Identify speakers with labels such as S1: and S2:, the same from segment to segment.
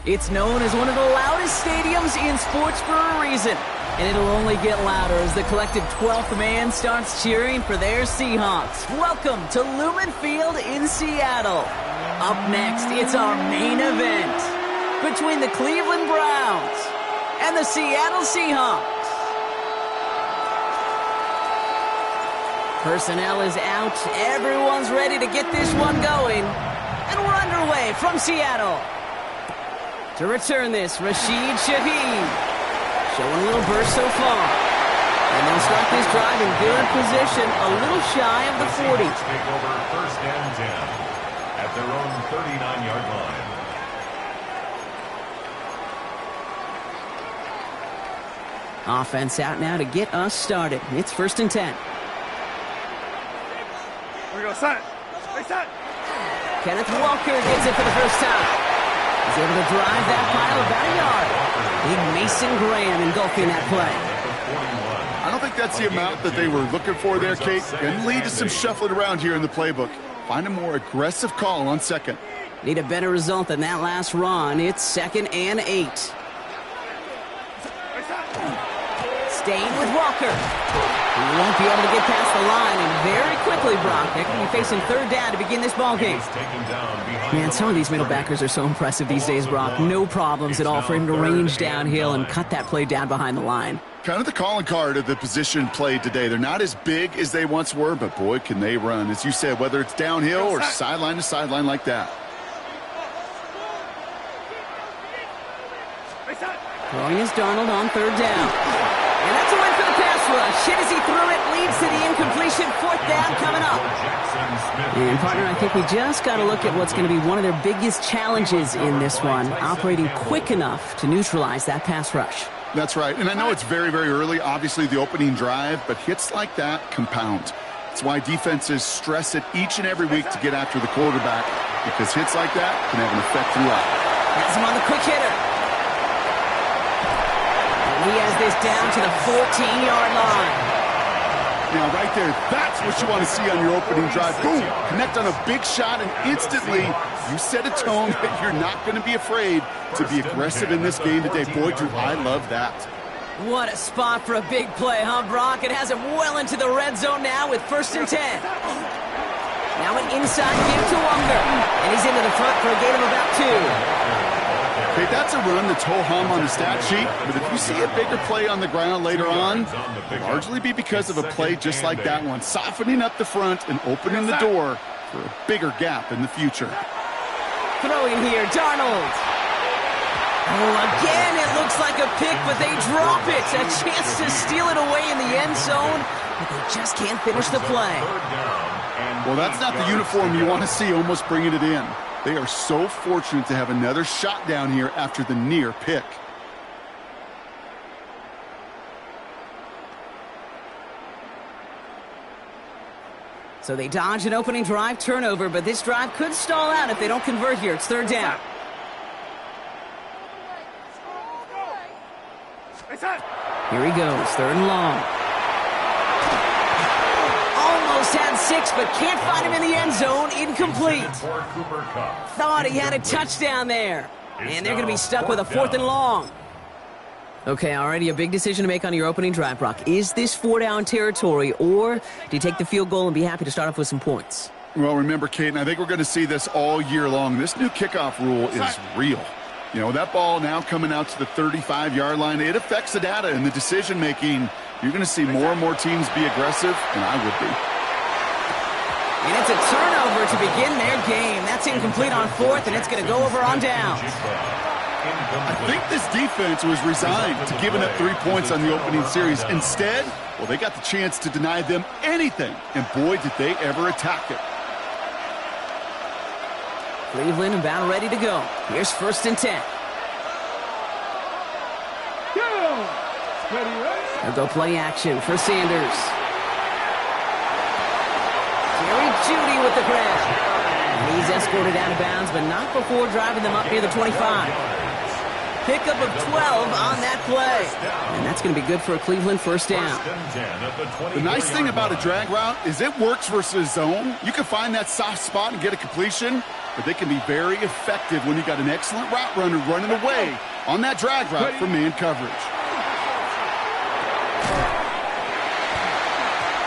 S1: It's known as one of the loudest stadiums in sports for a reason. And it'll only get louder as the collective 12th man starts cheering for their Seahawks. Welcome to Lumen Field in Seattle. Up next, it's our main event between the Cleveland Browns and the Seattle Seahawks. Personnel is out. Everyone's ready to get this one going. And we're underway from Seattle. To return this, Rashid Shaheed. Showing a little burst so far. And they'll start this drive in good position, a little shy of the 40.
S2: Take over first and 10 at their own 39-yard line.
S1: Offense out now to get us started. It's first and 10.
S3: Here we go, set. Hey, set.
S1: Kenneth Walker gets it for the first time. He's able to drive that pile about a yard. Big Mason Graham engulfing that play.
S4: I don't think that's the amount that they were looking for there, Kate. Going to lead to some shuffling around here in the playbook. Find a more aggressive call on second.
S1: Need a better result than that last run. It's 2nd and 8. Staying with Walker. He won't be able to get past the line, and very quickly, Brock, they're going to be facing third down to begin this ballgame. Man, some of these middle backers are so impressive these days, Brock. No problems at all for him to range downhill and cut that play down behind the line.
S4: Kind of the calling card of the position played today. They're not as big as they once were, but boy, can they run. As you said, whether it's downhill or sideline to sideline like that.
S1: Throwing is Darnold on third down. And that's a win for the pass rush. Hit as he threw it, leads to the incompletion. Fourth down coming up. And, partner, I think we just got to look at what's going to be one of their biggest challenges in this one, operating quick enough to neutralize that pass rush.
S4: That's right. And I know it's very, very early, obviously the opening drive, but hits like that compound. That's why defenses stress it each and every week to get after the quarterback, because hits like that can have an effect throughout.
S1: Has him on the quick hitter. He has this down to the 14-yard line.
S4: Now, right there, that's what you want to see on your opening drive. Boom! Connect on a big shot, and instantly you set a tone that you're not going to be afraid to be aggressive in this game today. Boy, Drew, I love that.
S1: What a spot for a big play, huh, Brock? It has him well into the red zone now with first and 10. Now an inside give to Walker, and he's into the front for a gain of about 2.
S4: Okay, that's a run that's ho-hum on the stat sheet, but if you see a bigger play on the ground later on, it'll largely be because of a play just like that one, softening up the front and opening the door for a bigger gap in the future.
S1: Throwing here, Darnold. Oh, again, it looks like a pick, but they drop it. A chance to steal it away in the end zone, but they just can't finish the play.
S4: Well, that's not the uniform you want to see almost bringing it in. They are so fortunate to have another shot down here after the near pick.
S1: So they dodge an opening drive turnover, but this drive could stall out if they don't convert here. It's third down. Here he goes, third and long. Almost had 6, but can't find him in the end zone. Incomplete. Thought he had a touchdown there. And they're going to be stuck with a 4th and long. Okay, already a big decision to make on your opening drive, Brock. Is this 4-down territory, or do you take the field goal and be happy to start off with some points?
S4: Well, remember, Kate, and I think we're going to see this all year long. This new kickoff rule is real. You know, that ball now coming out to the 35-yard line, it affects the data and the decision-making. You're going to see more and more teams be aggressive, and I would be.
S1: And it's a turnover to begin their game. That's incomplete on 4th, and it's going to go over on downs.
S4: I think this defense was resigned to giving up 3 points on the opening series. Instead, well, they got the chance to deny them anything, and boy, did they ever attack it.
S1: Cleveland about ready to go. Here's first and 10. They'll go play action for Sanders. Jerry Jeudy with the grab. And he's escorted out of bounds, but not before driving them up near the 25. Pickup of 12 on that play. And that's going to be good for a Cleveland first down.
S4: The nice thing about a drag route is it works versus zone. You can find that soft spot and get a completion. but they can be very effective when you got an excellent route runner running away on that drag route for man coverage.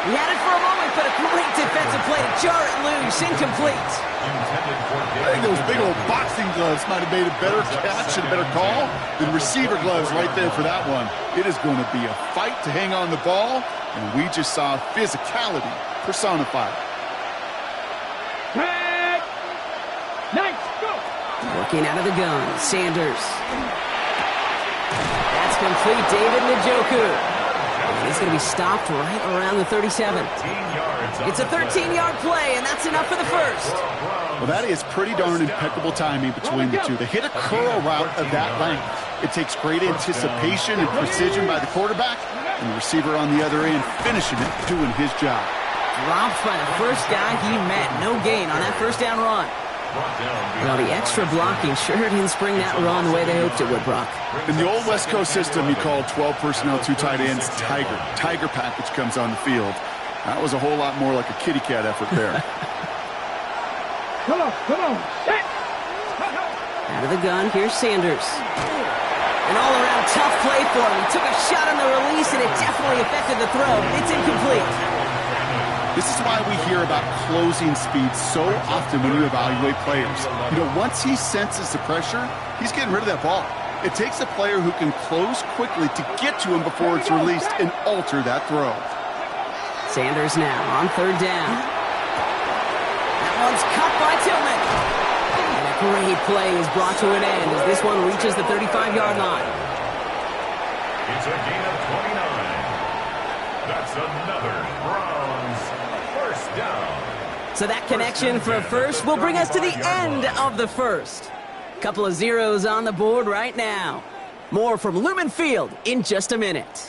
S1: He had it for a moment, but a great defensive play to jar it loose. Incomplete.
S4: I think those big old boxing gloves might have made a better catch and a better call than receiver gloves right there for that one. It is going to be a fight to hang on the ball, and we just saw physicality personified.
S3: Nice, go!
S1: Working out of the gun, Sanders. That's complete, David Njoku. And he's going to be stopped right around the 37. It's a 13-yard play, and that's enough for the first.
S4: Well, that is pretty darn impeccable timing between the two. They hit a curl route of that length. It takes great anticipation and precision by the quarterback, and the receiver on the other end finishing it, doing his job.
S1: Dropped by the first guy he met. No gain on that first down run. Well, the extra blocking sure didn't spring that run the way they hoped it would, Brock.
S4: In the old West Coast system, you called 12 personnel, 2 tight ends, Tiger. Tiger package comes on the field. That was a whole lot more like a kitty cat effort there.
S3: Come on.
S1: Out of the gun, here's Sanders. An all-around tough play for him. He took a shot on the release, and it definitely affected the throw. It's incomplete.
S4: This is why we hear about closing speed so often when you evaluate players. You know, once he senses the pressure, he's getting rid of that ball. It takes a player who can close quickly to get to him before it's released and alter that throw.
S1: Sanders now on third down. That one's cut by Tillman. And a great play is brought to an end as this one reaches the 35-yard line.
S2: It's a gain of 29. That's another Browns first down.
S1: So that connection for a first will bring us to the end of the first. Couple of zeros on the board right now. More from Lumen Field in just a minute.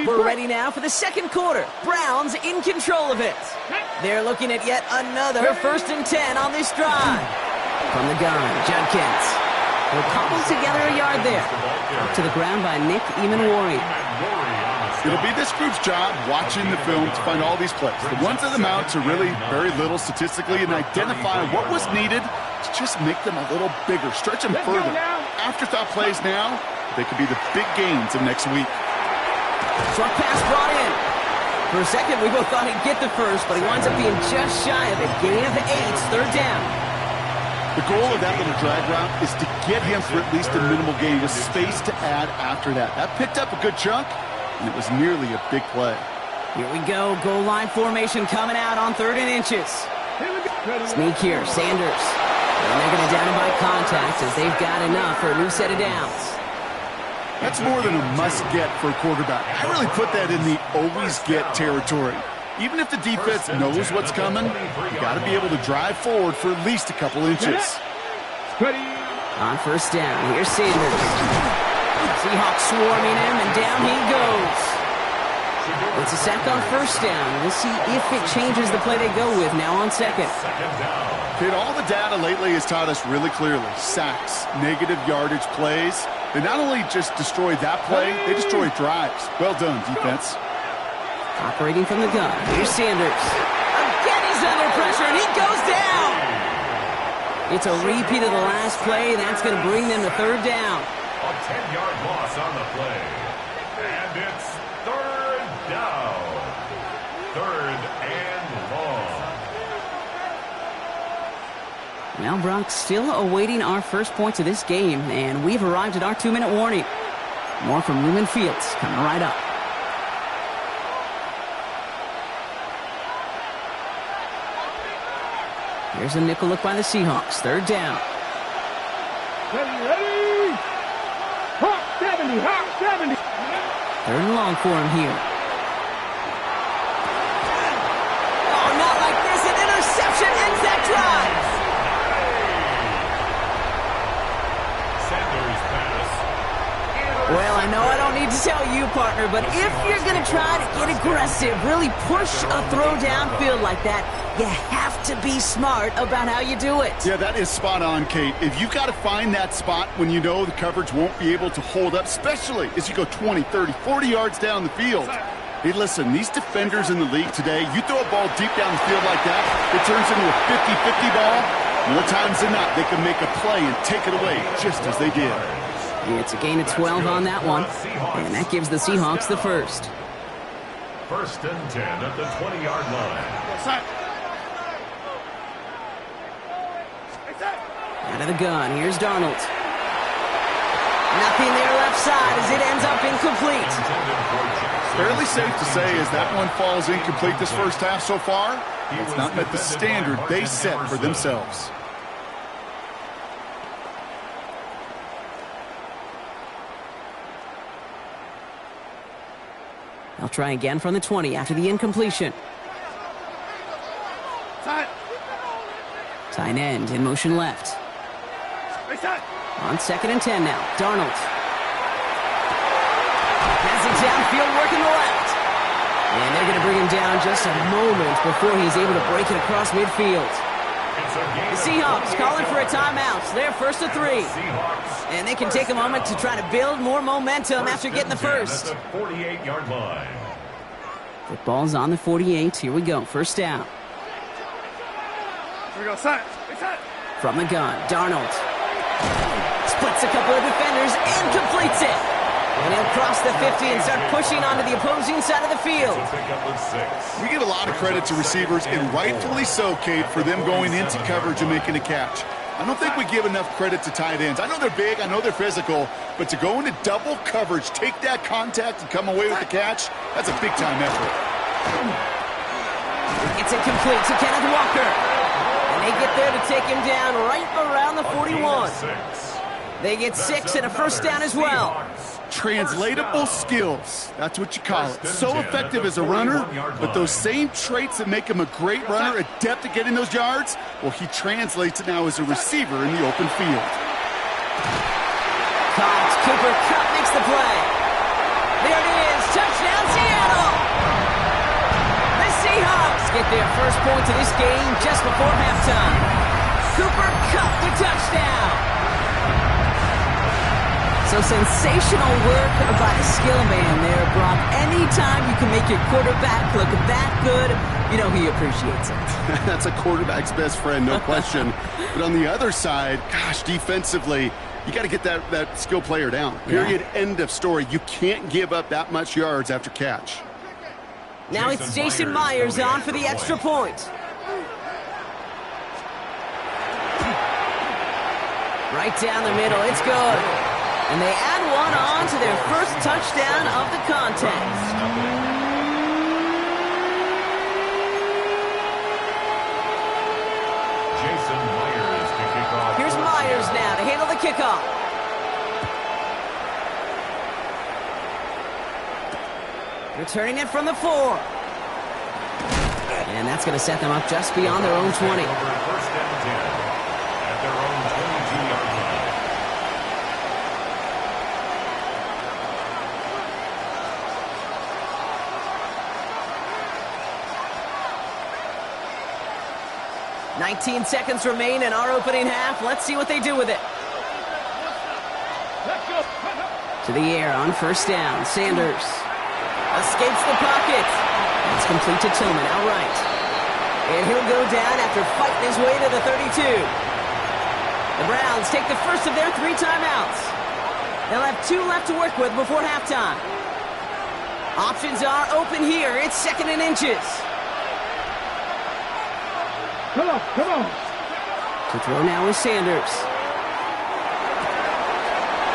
S1: We're ready now for the second quarter. Browns in control of it. They're looking at yet another 1st and 10 on this drive. From the gun, Judkins. They'll cobble together a yard there. Up to the ground by Nick Eamon-Warrior.
S4: It'll be this group's job watching the film to find all these plays. The ones that amount to really very little statistically and identify what was needed to just make them a little bigger, stretch them further. Afterthought plays now, they could be the big gains of next week.
S1: Short pass brought in. For a second, we both thought he'd get the first, but he winds up being just shy of it. Gain of 8, third down.
S4: The goal of that little drag route is to get him for at least a minimal gain with space to add after that. That picked up a good chunk, and it was nearly a big play.
S1: Here we go. Goal line formation coming out on 3rd and inches. Sneak here, Sanders. And they're going to down him by contact as they've got enough for a new set of downs.
S4: That's more than a must-get for a quarterback. I really put that in the always-get territory. Even if the defense knows what's coming, you got to be able to drive forward for at least a couple inches.
S1: On 1st down, here's Sanders. Seahawks swarming him, and down he goes. It's a sack on 1st down. We'll see if it changes the play they go with now on 2nd.
S4: Okay, all the data lately has taught us really clearly. Sacks, negative yardage plays. They not only just destroy that play, they destroy drives. Well done, defense.
S1: Operating from the gun. Here's Sanders. Again, he's under pressure, and he goes down. It's a repeat of the last play. That's going to bring them to 3rd down.
S2: A 10-yard loss on the play. And it's 3rd down. 3rd and long.
S1: Well, Bronx, still awaiting our first points of this game, and we've arrived at our 2-minute warning. More from Lumen Fields coming right up. Here's a nickel look by the Seahawks. 3rd down.
S3: Ready. Hot 70.
S1: 3rd and long for him here. Oh, not like this. An interception ends that drive. Well, I know I don't need to tell you, partner, but if you're going to try to get aggressive, really push a throw downfield like that, You have to be smart about how you do it.
S4: Yeah, that is spot on, Kate. If you've got to find that spot when you know the coverage won't be able to hold up, especially as you go 20, 30, 40 yards down the field. Hey, listen, these defenders in the league today, you throw a ball deep down the field like that, it turns into a 50-50 ball. More times than not, they can make a play and take it away just as they did.
S1: It's a gain of 12 on that one, and that gives the Seahawks the first.
S2: 1st and 10 at the 20-yard line.
S1: Out of the gun, here's Darnold. Nothing there left side as it ends up incomplete.
S4: Fairly safe to say as that one falls incomplete this first half so far, it's not met the standard they set for themselves.
S1: They'll try again from the 20 after the incompletion. Tight end in motion left. On 2nd and 10 now. Darnold. Has it downfield working the left. And they're going to bring him down just a moment before he's able to break it across midfield. The Seahawks calling for a timeout. They're 1st and 3. And they can take a moment to try to build more momentum after getting the first.
S2: At the 48-yard line.
S1: Football's on the 48. Here we go. First down.
S3: Here we go, set.
S1: From the gun, Darnold. Splits a couple of defenders and completes it. And he'll cross the 50 and start pushing onto the opposing side of the field.
S4: We give a lot of credit to receivers, and rightfully so, Kate, for them going into coverage and making a catch. I don't think we give enough credit to tight ends. I know they're big, I know they're physical, but to go into double coverage, take that contact, and come away with the catch, that's a big-time effort.
S1: It's incomplete to Kenneth Walker. And they get there to take him down right around the 41. They get 6 and a first down as well.
S4: Translatable skills. That's what you call it. So effective as a runner, but those same traits that make him a great runner, adept at getting those yards, well, he translates it now as a receiver in the open field.
S1: Caught. Cooper Kupp makes the play. There it is. Touchdown, Seattle. The Seahawks get their first point to this game just before halftime. Cooper Kupp to touchdown. So sensational work by the skill man there, Brock. Anytime you can make your quarterback look that good, you know he appreciates it.
S4: That's a quarterback's best friend, no question. But on the other side, gosh, defensively, you got to get that skill player down. Period, end of story. You can't give up that much yards after catch.
S1: Now it's Jason Myers on for the extra point. Right down the middle, it's good. And they add one on to their first touchdown of the contest.
S2: Jason Myers to kick off.
S1: Here's Myers now to handle the kickoff. Returning it from the 4. And that's going to set them up just beyond their own 20.
S2: First and 10 at their own 22-yard line.
S1: 19 seconds remain in our opening half. Let's see what they do with it. To the air on first down. Sanders escapes the pocket. It's complete to Tillman outright. And he'll go down after fighting his way to the 32. The Browns take the first of their 3 timeouts. They'll have 2 left to work with before halftime. Options are open here. It's 2nd and inches.
S3: Come on.
S1: To throw now is Sanders.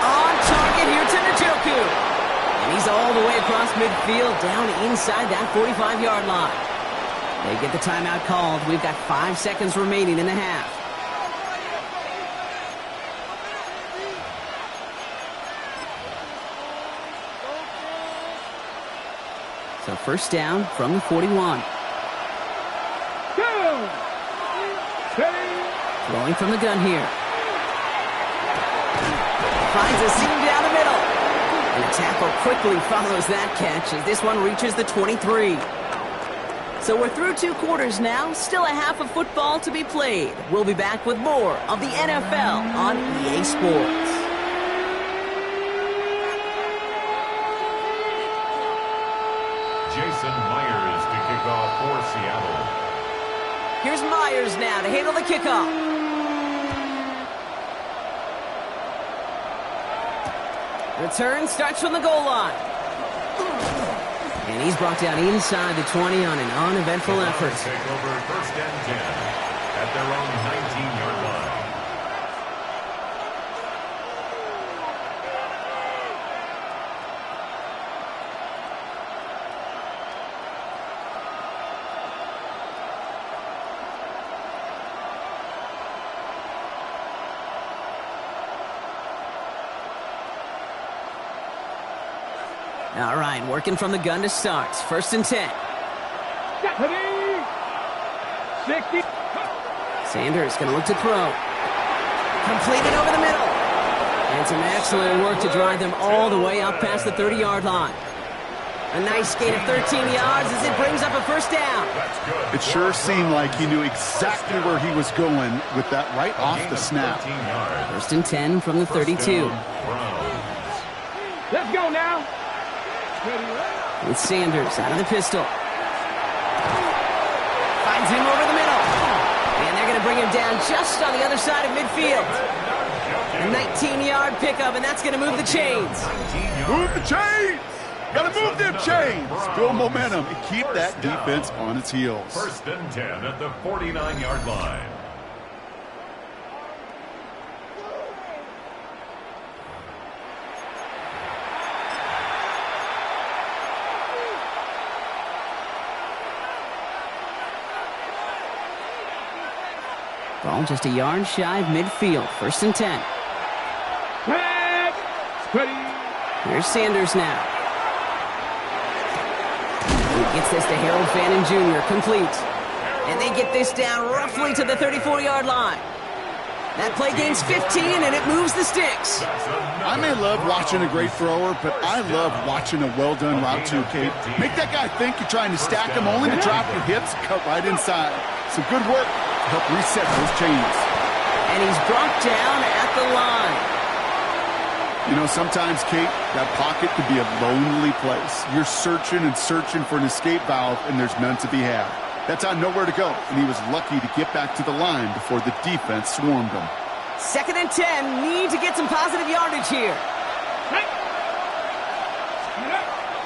S1: On target here to Njoku. And he's all the way across midfield, down inside that 45-yard line. They get the timeout called. We've got 5 seconds remaining in the half. So first down from the 41. Throwing from the gun here. Finds a seam down the middle. And the tackle quickly follows that catch as this one reaches the 23. So we're through 2 quarters now, still a half of football to be played. We'll be back with more of the NFL on EA Sports.
S2: Jason Myers to kick off for Seattle.
S1: Here's Myers now to handle the kickoff. Return starts from the goal line. And he's brought down inside the 20 on an uneventful effort.
S2: Take over 1st and 10 at their own 19-yard line.
S1: All right, working from the gun to start. 1st and 10.
S3: 60.
S1: Sanders going to look to throw. Completed over the middle. And some excellent work to drive them all the way up past the 30-yard line. A nice gain of 13 yards as it brings up a 1st down.
S4: It sure seemed like he knew exactly where he was going with that right off the snap.
S1: 1st and 10 from the 32.
S3: Let's go now.
S1: With Sanders out of the pistol. Finds him over the middle. And they're going to bring him down just on the other side of midfield. A 19-yard pickup, and that's going to move the chains.
S4: Move the chains! Got to move them chains! Build momentum and keep that defense on its heels.
S2: 1st and 10 at the 49-yard line.
S1: Ball just a yard shy of midfield. 1st and 10. Here's Sanders now. He gets this to Harold Fannin Jr. Complete. And they get this down roughly to the 34-yard line. That play gains 15, and it moves the sticks.
S4: I may love watching a great thrower, but I love watching a well-done route too, Kate. Make that guy think you're trying to stack him only to drop your hips, cut right inside. Some good work to help reset those chains.
S1: And he's brought down at the line.
S4: You know, sometimes, Kate, that pocket could be a lonely place. You're searching and searching for an escape valve, and there's none to be had. That time, nowhere to go, and he was lucky to get back to the line before the defense swarmed him.
S1: 2nd and 10, need to get some positive yardage here.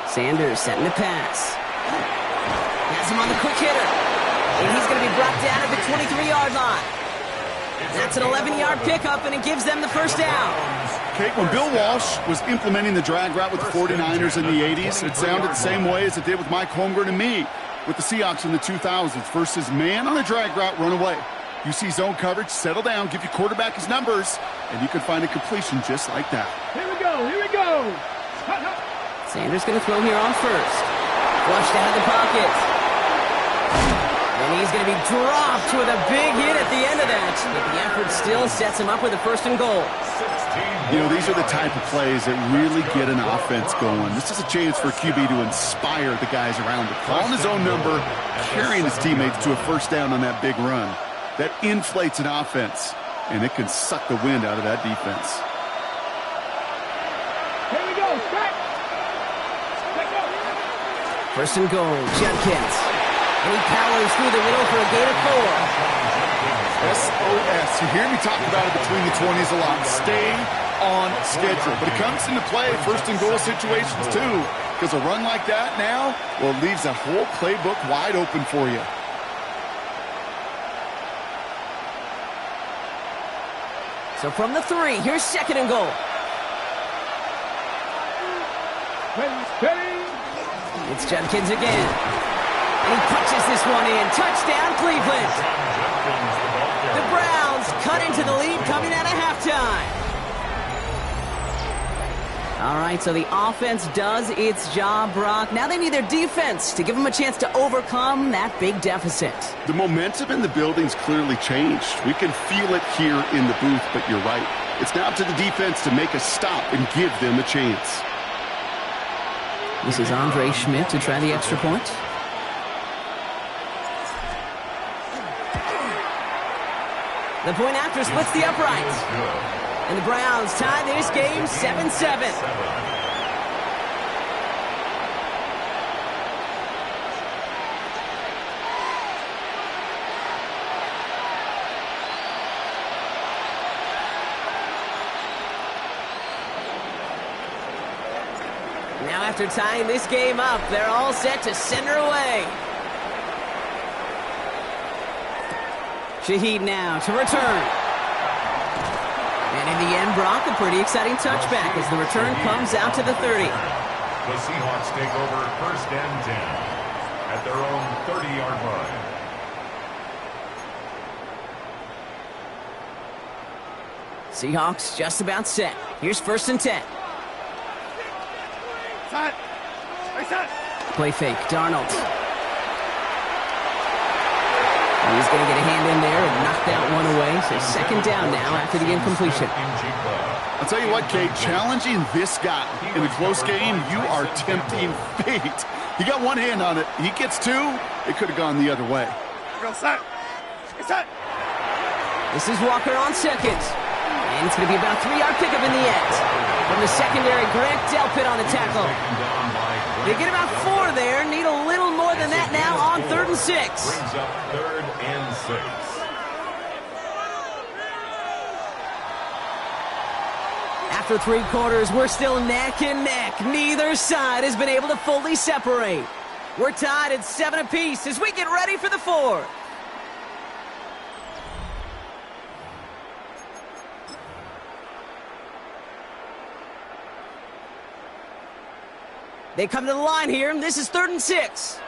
S1: Sanders setting the pass. Has him on the quick hitter. And he's going to be brought down at the 23-yard line. That's an 11-yard pickup, and it gives them the 1st down.
S4: Kate, when Bill Walsh was implementing the drag route with the 49ers in the 80s, it sounded the same way as it did with Mike Holmgren and me with the Seahawks in the 2000s versus man on a drag route, run away. You see zone coverage, settle down, give your quarterback his numbers, and you can find a completion just like that.
S3: Here we go. Here we go.
S1: Sanders going to throw here on 1st. Flushed out of the pocket. And he's going to be dropped with a big hit at the end of that. But the effort still sets him up with a 1st and goal.
S4: You know, these are the type of plays that really get an offense going. This is a chance for QB to inspire the guys around him. Calling his own number, carrying his teammates to a 1st down on that big run. That inflates an offense, and it can suck the wind out of that defense.
S3: Here we go. Strike.
S1: 1st and goal, Judkins. And he powers through the middle for a gain of 4.
S4: SOS. You hear me talk about it between the 20s a lot. Stay on schedule. But it comes into play 1st and goal situations too. Because a run like that now, well, it leaves a whole playbook wide open for you.
S1: So from the 3, here's 2nd and goal. It's Judkins again. And he punches this one in. Touchdown, Cleveland. The Browns cut into the lead coming out of halftime. All right, so the offense does its job, Brock. Now they need their defense to give them a chance to overcome that big deficit.
S4: The momentum in the building's clearly changed. We can feel it here in the booth, but you're right. It's now up to the defense to make a stop and give them a chance.
S1: This is Andre Schmidt to try the extra point. The point after splits the uprights. And the Browns tie this game 7-7. Now after tying this game up, they're all set to send her away. Shaheed now to return. And in the end, Brock, a pretty exciting touchback as the return comes out to the 30.
S2: The Seahawks take over 1st and 10 at their own 30-yard line.
S1: Seahawks just about set. Here's 1st and 10. Play fake, Darnold. He's going to get a hand in there and knock that one away. So 2nd down now after the incompletion.
S4: I'll tell you what, Kate, challenging this guy in a close game, you are tempting fate. He got one hand on it. He gets 2. It could have gone the other way.
S1: This is Walker on 2nd. And it's going to be about a 3-yard pickup in the end. From the secondary, Grant Delpit on the tackle. They get about 4 there. Need a little more than that now on 3rd and 6.
S2: Brings up 3rd and 6.
S1: After 3 quarters, we're still neck and neck. Neither side has been able to fully separate. We're tied at 7 apiece as we get ready for the 4th. They come to the line here, and this is 3rd and 6.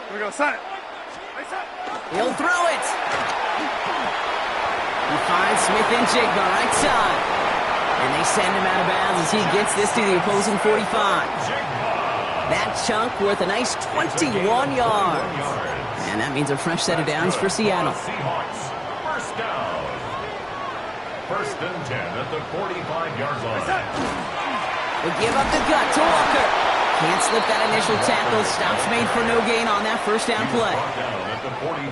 S3: Here we go, set.
S1: He'll throw it. He finds Smith and Jigba right side. And they send him out of bounds as he gets this to the opposing 45. That chunk worth a nice 21 yards. And that means a fresh set of downs for Seattle.
S2: Seahawks, 1st down. 1st and 10 at the 45-yard line.
S1: They give up the gut to Walker. Can't slip that initial tackle. Stops made for no gain on that 1st down play.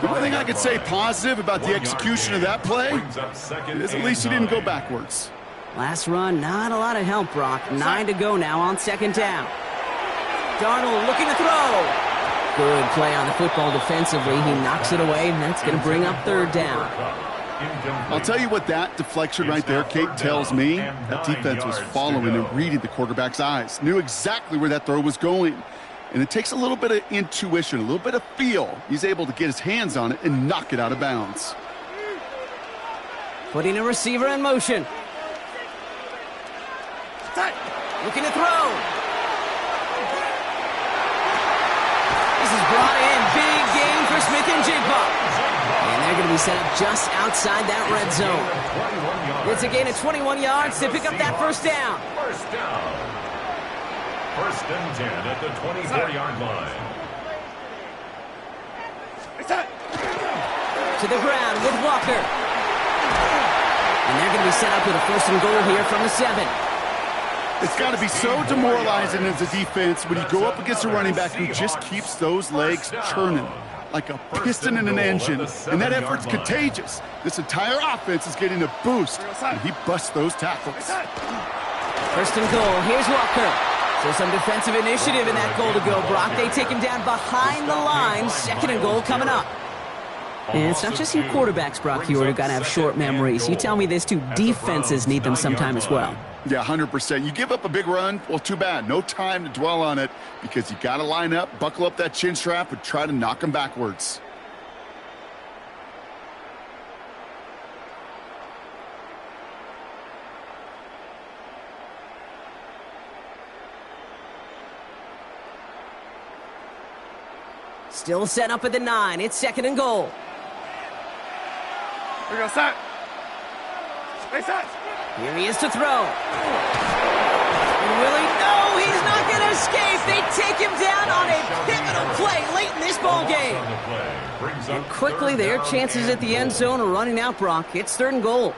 S4: The only thing I could say positive about the execution of that play is at least he didn't go backwards.
S1: Last run, not a lot of help, Brock. 9 to go now on 2nd down. Darnold looking to throw. Good play on the football defensively. He knocks it away, and that's going to bring up 3rd down.
S4: I'll tell you what that deflection right there, Kate, tells me. That defense was following and reading the quarterback's eyes. Knew exactly where that throw was going. And it takes a little bit of intuition, a little bit of feel. He's able to get his hands on it and knock it out of bounds.
S1: Putting a receiver in motion. Looking to throw. This is brought in. Big game for Smith and Jigba. And they're going to be set up just outside that red zone. It's a gain of 21 yards to pick up that 1st down.
S2: 1st down. 1st and 10 at the 24-yard line.
S1: To the ground with Walker. And they're going to be set up with a 1st and goal here from the 7.
S4: It's got to be so demoralizing as a defense when you go up against a running back who just keeps those legs churning like a piston in an engine, and that effort's contagious. This entire offense is getting a boost, and he busts those tackles.
S1: 1st and goal. Here's Walker. So some defensive initiative in that goal to go, Brock. They take him down behind the line. 2nd and goal coming up. And it's not just your quarterbacks, Brock, you got to have short memories. You tell me this too, defenses need them sometime as well.
S4: Yeah, 100%. You give up a big run, well, too bad. No time to dwell on it because you got to line up, buckle up that chin strap, and try to knock them backwards.
S1: Still set up at the 9. It's 2nd and goal.
S3: Here we go, set. Stay set.
S1: Here he is to throw. And will he? No, he's not going to escape. They take him down on a pivotal play late in this ball game. And quickly, their chances at the end zone are running out, Brock. It's 3rd and goal.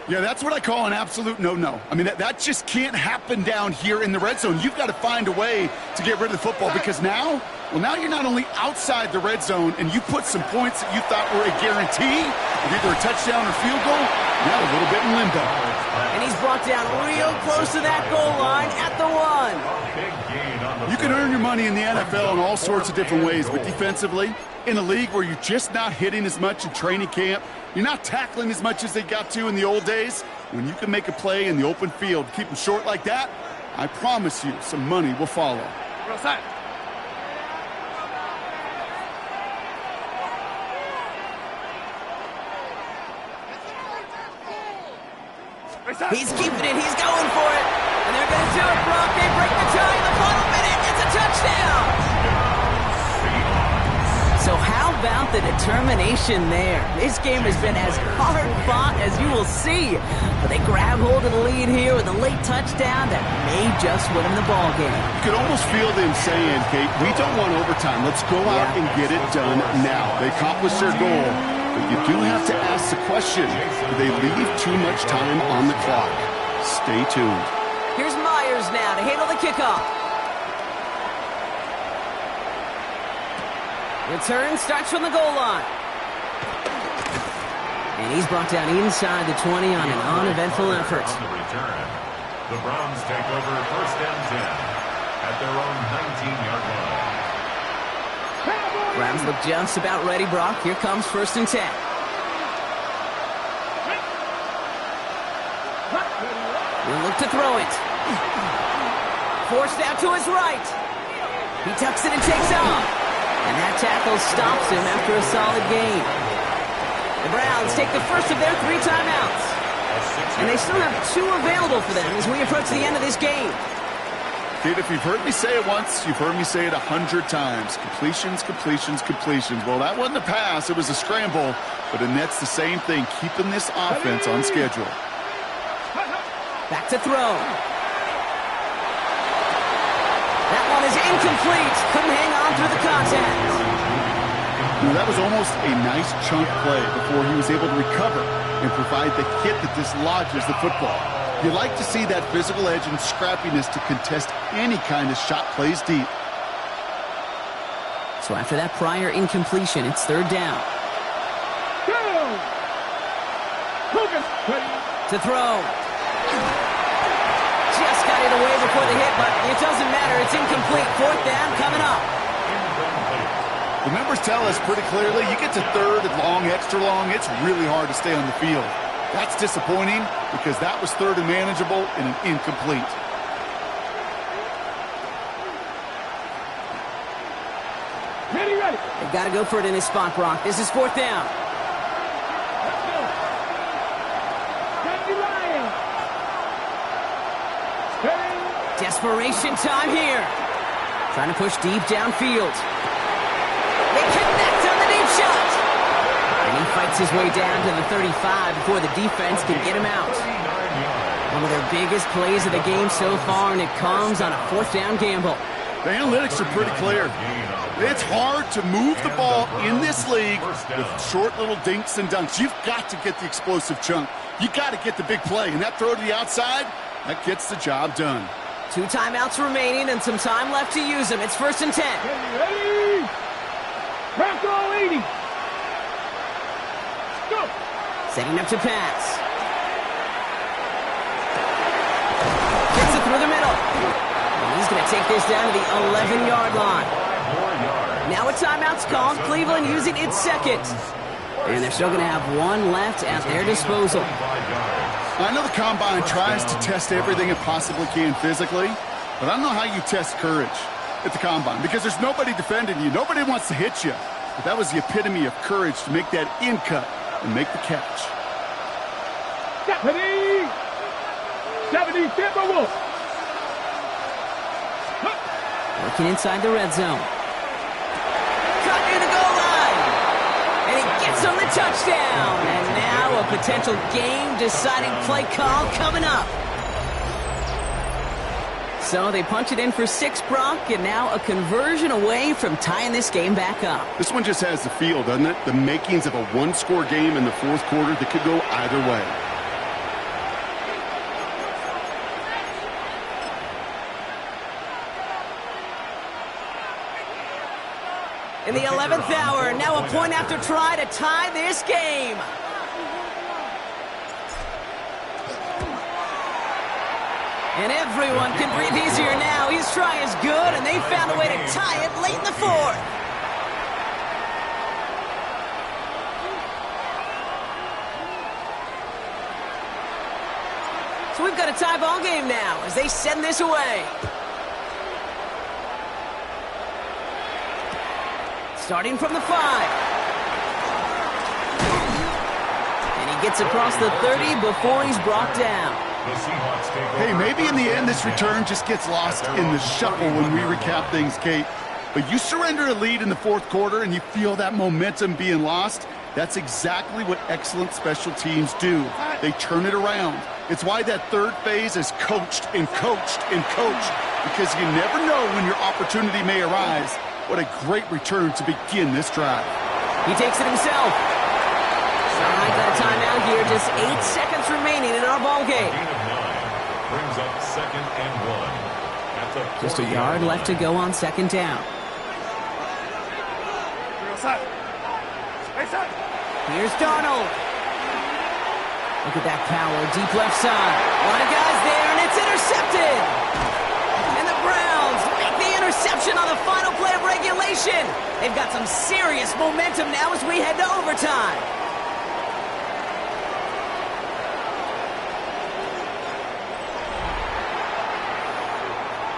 S4: Yeah, that's what I call an absolute no-no. I mean, that just can't happen down here in the red zone. You've got to find a way to get rid of the football because now Well, now you're not only outside the red zone, and you put some points that you thought were a guarantee, with either a touchdown or field goal, now a little bit in limbo.
S1: And he's brought down real close to that goal line at the 1.
S4: You can earn your money in the NFL in all sorts of different ways, but defensively, in a league where you're just not hitting as much in training camp, you're not tackling as much as they got to in the old days, when you can make a play in the open field, keep them short like that, I promise you some money will follow.
S3: Go outside.
S1: He's keeping it. He's going for it. And they're going to do it, Brock. They break the tie in the final minute. It's a touchdown. So how about the determination there? This game has been as hard-fought as you will see. But they grab hold of the lead here with a late touchdown that may just win them the ball game.
S4: You could almost feel them saying, Kate, we don't want overtime. Let's go out and get it done now. They accomplished their goal. But you do have to ask the question, do they leave too much time on the clock? Stay tuned.
S1: Here's Myers now to handle the kickoff. Return starts from the goal line. And he's brought down inside the 20 on an uneventful effort.
S2: On the return, the Browns take over first and 10 at their own 19-yard line.
S1: Browns look just about ready, Brock. Here comes first and 10. We'll look to throw it. Forced out to his right. He tucks it and takes off. And that tackle stops him after a solid gain. The Browns take the first of their 3 timeouts. And they still have 2 available for them as we approach the end of this game.
S4: Kate, if you've heard me say it once, you've heard me say it 100 times. Completions, completions, completions. Well, that wasn't a pass. It was a scramble. But it nets the same thing, keeping this offense on schedule.
S1: Back to throw. That one is incomplete. Couldn't hang on through the contact.
S4: Now, that was almost a nice chunk play before he was able to recover and provide the hit that dislodges the football. You like to see that physical edge and scrappiness to contest any kind of shot plays deep.
S1: So after that prior incompletion, it's third down. To throw. Just got it away before the hit, but it doesn't matter. It's incomplete. Fourth down coming up.
S4: The numbers tell us pretty clearly, you get to third and long, extra long, it's really hard to stay on the field. That's disappointing because that was third and manageable and an incomplete.
S3: Ready.
S1: They've got to go for it in this spot, Brock. This is fourth down. Desperation time here. Trying to push deep downfield. They connect on the deep shot. And he fights his way down to the 35 before the defense can get him out. One of their biggest plays of the game so far, and it comes on a fourth down gamble.
S4: The analytics are pretty clear. It's hard to move the ball in this league with short little dinks and dunks. You've got to get the explosive chunk. You've got to get the big play. And that throw to the outside, that gets the job done.
S1: 2 timeouts remaining and some time left to use them. It's first and 10.
S3: Ready. Back all 80. Go.
S1: Setting up to pass. Gets it through the middle. And he's going to take this down to the 11-yard line. Now a timeout's called. Cleveland using its second. And they're still going to have 1 left at their disposal.
S4: I know the Combine tries to test everything it possibly can physically, but I don't know how you test courage at the Combine because there's nobody defending you. Nobody wants to hit you. But that was the epitome of courage to make that in cut and make the catch.
S3: 70 Timberwolves.
S1: Working inside the red zone. Cut near the goal line. And he gets on the touchdown. And now a potential game-deciding play call coming up. So they punch it in for 6, Brock, and now a conversion away from tying this game back up.
S4: This one just has the feel, doesn't it? The makings of a one-score game in the fourth quarter that could go either way.
S1: In the 11th hour, now a point after try to tie this game. And everyone can breathe easier now. His try is good, and they found a way to tie it late in the fourth. So we've got a tie ball game now as they send this away. Starting from the 5. And he gets across the 30 before he's brought down.
S4: Hey, maybe in the end this return just gets lost in the shuffle when we recap things, Kate. But you surrender a lead in the fourth quarter and you feel that momentum being lost. That's exactly what excellent special teams do. They turn it around. It's why that third phase is coached and coached and coached, because you never know when your opportunity may arise. What a great return to begin this drive.
S1: He takes it himself. I got a timeout here. Just 8 seconds remaining in our ball game.
S2: Brings up 2nd and 1.
S1: Just a yard left to go on 2nd down. Here's Darnold. Look at that power, deep left side. A lot of guys there, and it's intercepted. And the Browns make the interception on the final play of regulation. They've got some serious momentum now as we head to overtime.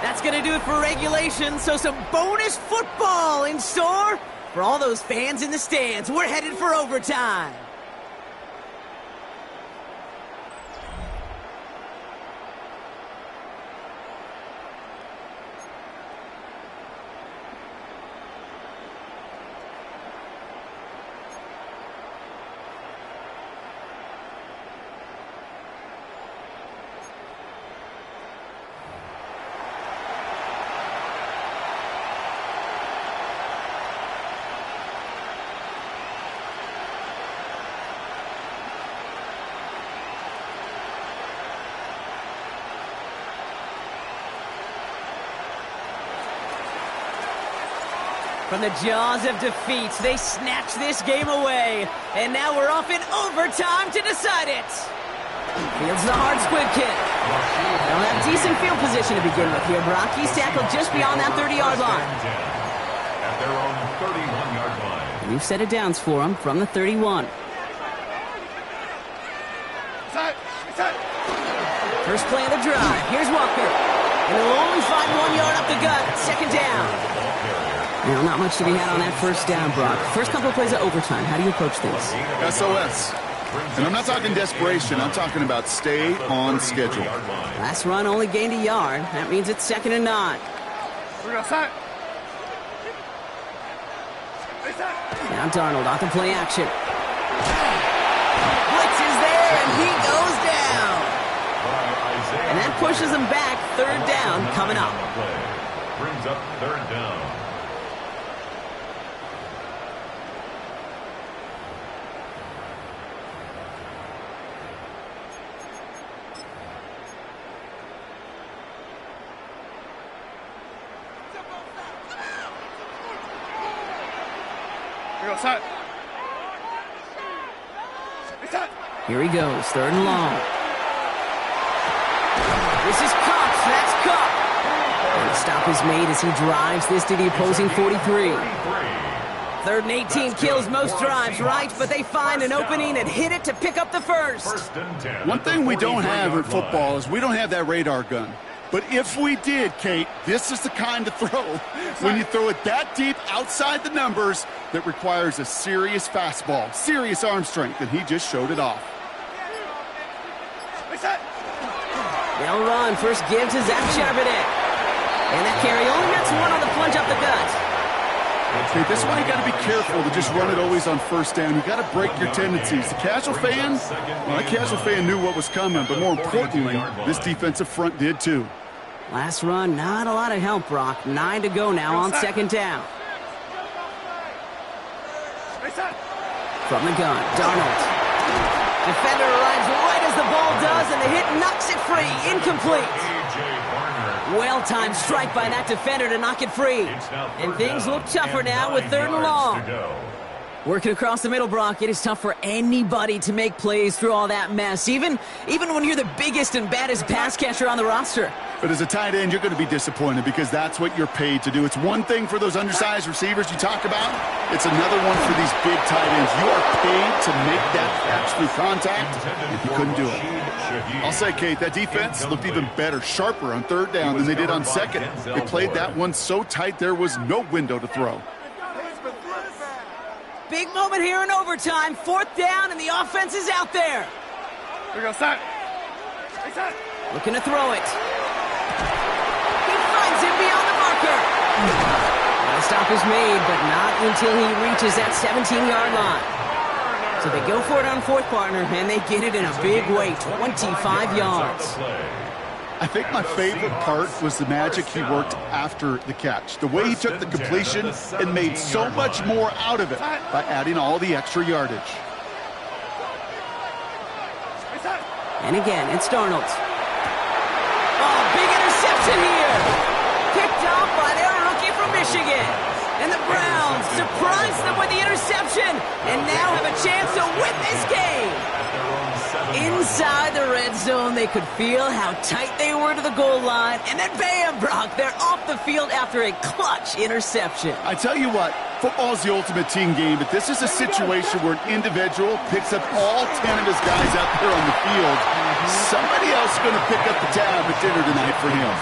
S1: That's going to do it for regulation, so some bonus football in store for all those fans in the stands. We're headed for overtime. From the jaws of defeat, they snatch this game away. And now we're off in overtime to decide it. Fields the hard squib kick. They'll have decent field position to begin with here. Brock, he's tackled just beyond that 30-yard line.
S2: At their own 31-yard line.
S1: We've set it downs for him from the 31. First play of the drive. Here's Walker. And they'll only find 1 yard up the gut. 2nd down. You know, not much to be had on that first down, Brock. First couple of plays of overtime. How do you approach things?
S4: SOS. And I'm not talking desperation. I'm talking about stay on schedule.
S1: Last run only gained a yard. That means it's 2nd and 9. Now Darnold off the play action. Blitz is there, and he goes down. And that pushes him back. 3rd down coming up.
S2: Brings up 3rd down.
S1: Here he goes, 3rd and long. This is Cup. That's Cup. And the stop is made as he drives this to the opposing 43. 3rd and 18 kills most drives, right? But they find an opening and hit it to pick up the first.
S4: One thing we don't have in football is we don't have that radar gun. But if we did, Kate, this is the kind of throw, when you throw it that deep outside the numbers, that requires a serious fastball, serious arm strength, and he just showed it off.
S1: They'll run. First give to Zach Charbonnet. And that carry only gets 1 on the plunge up the gut.
S4: Okay, this is why you got to be careful to just run it always on first down. You got to break your tendencies. The casual fan, well, that casual fan knew what was coming, but more importantly, this defensive front did too.
S1: Last run, not a lot of help, Brock. 9 to go now on 2nd down. From the gun, Darnold. Defender arrives right as the ball does, and the hit knocks it free. Incomplete. Well-timed strike by that defender to knock it free. And things look tougher now with 3rd and long. Working across the middle, Brock, it is tough for anybody to make plays through all that mess, even when you're the biggest and baddest pass catcher on the roster.
S4: But as a tight end, you're going to be disappointed because that's what you're paid to do. It's one thing for those undersized receivers you talk about. It's another one for these big tight ends. You are paid to make that catch through contact, and you couldn't do it. I'll say, Kate, that defense looked even better, sharper on 3rd down than they did on 2nd. They played that one so tight there was no window to throw.
S1: Big moment here in overtime. 4th down, and the offense is out there.
S3: Here we go, Sack. Hey, Sack.
S1: Looking to throw it. He finds him beyond the marker. A stop is made, but not until he reaches that 17-yard line. So they go for it on 4th, partner, and they get it in a big way, 25 yards.
S4: I think my favorite part was the magic he worked after the catch. The way he took the completion and made so much more out of it by adding all the extra yardage.
S1: And again, it's Darnold. Oh, big interception here. Picked off by their rookie from Michigan. And the Browns surprise them with the interception and now have a chance to win this game. Inside the red zone, they could feel how tight they were to the goal line. And then bam, Brock, they're off the field after a clutch interception.
S4: I tell you what, football's the ultimate team game, but this is a situation where an individual picks up all 10 of his guys out there on the field. Somebody else is going to pick up the tab at dinner tonight for him.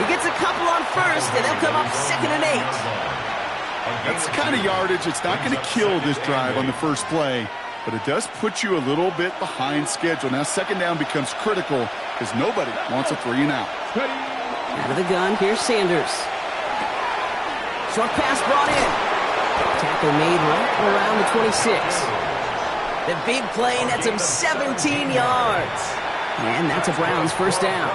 S1: He gets a couple on 1st, and they'll come up 2nd and 8.
S4: That's the kind of yardage it's not going to kill this drive on the first play, but it does put you a little bit behind schedule. Now 2nd down becomes critical because nobody wants a 3 and out.
S1: Out of the gun, here's Sanders. Short pass brought in. Tackle made right around the 26. The big play nets him 17 yards. And that's a Browns 1st down.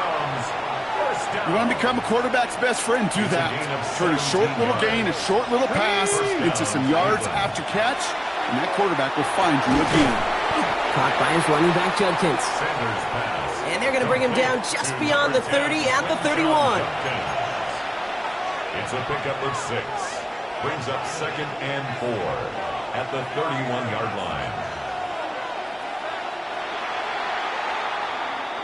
S4: You want to become a quarterback's best friend, do that. Turn a short little gain, a short little pass into some yards after catch, and that quarterback will find you again.
S1: Caught by his running back, Judkins. And they're going to bring him down just beyond the 30 at the 31.
S2: It's a pickup of 6. Brings up 2nd and 4 at the 31-yard line.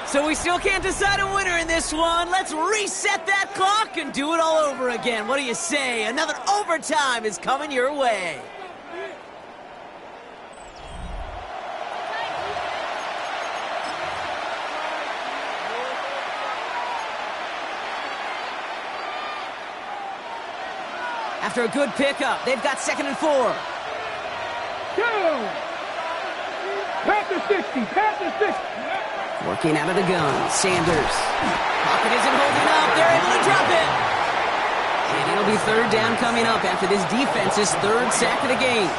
S1: So we still can't decide a winner in this one. Let's reset that clock and do it all over again. What do you say? Another overtime is coming your way. After a good pickup, they've got 2nd and 4.
S3: Go! Past the 60, past the 60.
S1: Working out of the gun, Sanders. Pocket isn't holding up. They're able to drop it. And it'll be 3rd down coming up after this defense's 3rd sack of the game.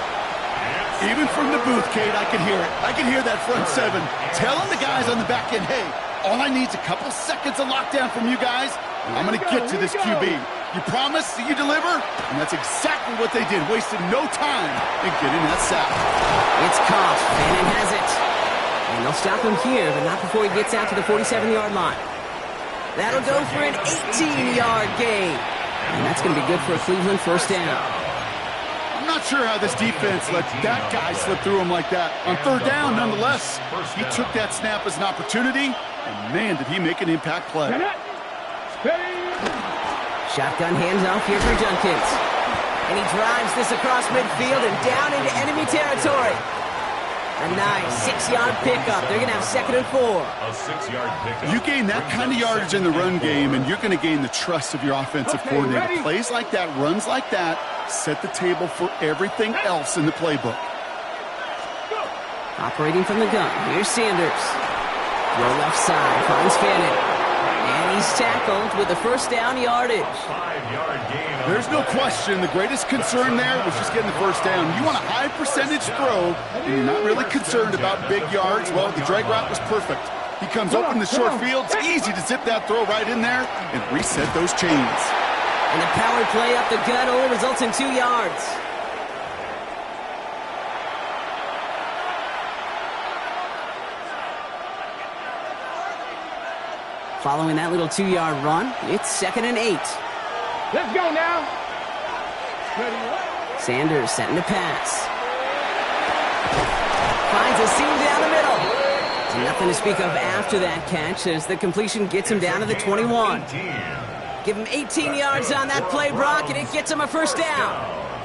S4: Even from the booth, Kate, I can hear it. I can hear that front 7 telling the guys on the back end, hey, all I need is a couple seconds of lockdown from you guys, and I'm going to get to this QB. You promise that you deliver? And that's exactly what they did. Wasted no time in getting that sack.
S1: It's caught. Bannon has it. And they'll stop him here, but not before he gets out to the 47-yard line. That'll go for an 18-yard gain. And that's going to be good for a Cleveland 1st down.
S4: I'm not sure how this defense let that guy slip through him like that. On 3rd down, nonetheless, he took that snap as an opportunity, and man, did he make an impact play.
S1: Shotgun handoff here for Judkins. And he drives this across midfield and down into enemy territory. A nice 6-yard pickup. They're going to have 2nd and 4.
S2: A 6-yard pickup.
S4: You gain that kind of yardage in the run game, and you're going to gain the trust of your offensive coordinator.
S3: ready.
S4: Plays like that, runs like that, set the table for everything else in the playbook.
S1: Operating from the gun, here's Sanders. Throw left side, finds Fannin. And he's tackled with the 1st down yardage.
S2: 5-yard gain.
S4: There's no question the greatest concern there was just getting the 1st down. You want a high percentage throw, and you're not really concerned about big yards. Well, the drag route was perfect. He comes open in the short field. It's easy to zip that throw right in there and reset those chains.
S1: And the power play up the gut only results in 2 yards. Following that little 2-yard run, it's 2nd and 8.
S3: Let's go now. Ready?
S1: Sanders setting to pass. Finds a seam down the middle. So nothing to speak of after that catch as the completion gets him down to the 21. Give him 18 yards on that play, Brock, and it gets him a first down.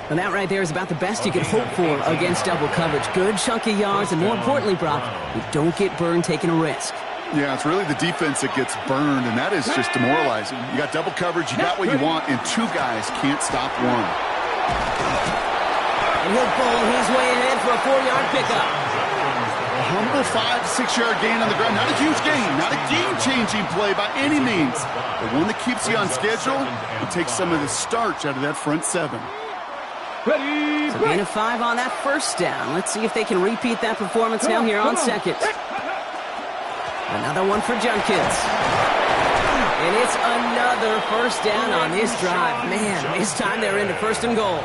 S1: And that right there is about the best you can hope for against double coverage. Good chunk of yards, and more importantly, Brock, you don't get burned taking a risk.
S4: Yeah, it's really the defense that gets burned, and that is just demoralizing. You got double coverage, you got what you want, and 2 guys can't stop one.
S1: And he'll bowl his way ahead for a 4-yard pickup.
S4: A humble 5 to 6 yard gain on the ground. Not a huge gain, not a game-changing play by any means, but one that keeps you on schedule and takes some of the starch out of that front 7.
S3: Ready?
S1: So gain of 5 on that first down. Let's see if they can repeat that performance now here on second. Another one for Junkins. And it's another first down on this drive. Man, this time they're into 1st and goal.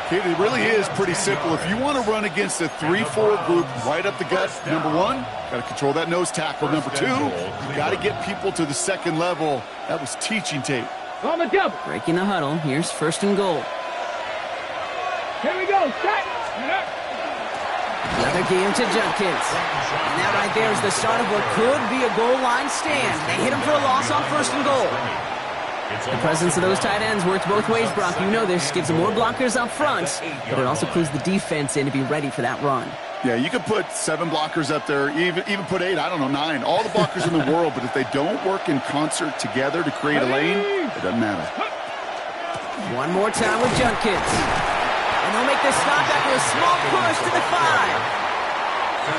S4: It really is pretty simple. If you want to run against a 3-4 group right up the gut, number 1, got to control that nose tackle. Number 2, you got to get people to the 2nd level. That was teaching tape.
S3: On the double.
S1: Breaking the huddle. Here's 1st and goal.
S3: Here we go. Set.
S1: Another game to Junkins. And that right there is the start of what could be a goal line stand. They hit him for a loss on 1st and goal. The presence of those tight ends works both ways, Brock. You know this. Gives them more blockers up front, but it also clues the defense in to be ready for that run.
S4: Yeah, you could put 7 blockers up there, even put 8, I don't know, 9. All the blockers in the world, but if they don't work in concert together to create a lane, it doesn't matter.
S1: One more time with Junkins. And they'll make this stop after a small push to the 5. 3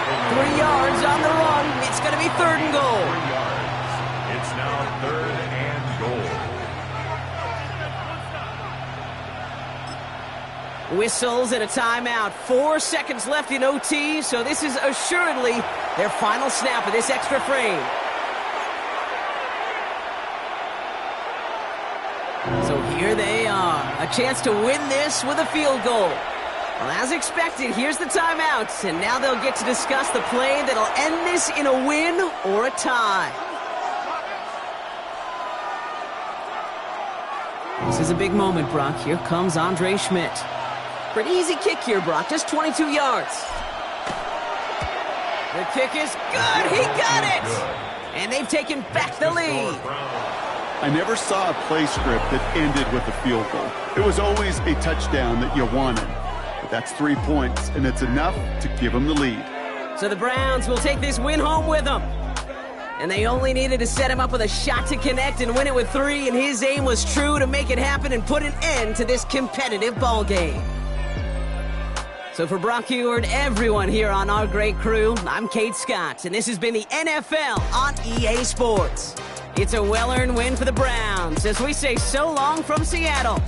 S1: yards on the run. It's going to be 3rd and goal.
S2: 3 yards. It's now 3rd and goal.
S1: Whistles and a timeout. 4 seconds left in OT, so this is assuredly their final snap of this extra frame. So here they are, a chance to win this with a field goal. Well, as expected, here's the timeout, and now they'll get to discuss the play that'll end this in a win or a tie. This is a big moment, Brock. Here comes Andre Schmidt. Pretty easy kick here, Brock, just 22 yards. The kick is good, he got it! And they've taken back the lead.
S4: I never saw a play script that ended with a field goal. It was always a touchdown that you wanted. But that's 3 points, and it's enough to give them the lead.
S1: So the Browns will take this win home with them. And they only needed to set him up with a shot to connect and win it with 3, and his aim was true to make it happen and put an end to this competitive ball game. So for Brock Huard, everyone here on our great crew, I'm Kate Scott, and this has been the NFL on EA Sports. It's a well-earned win for the Browns as we say so long from Seattle.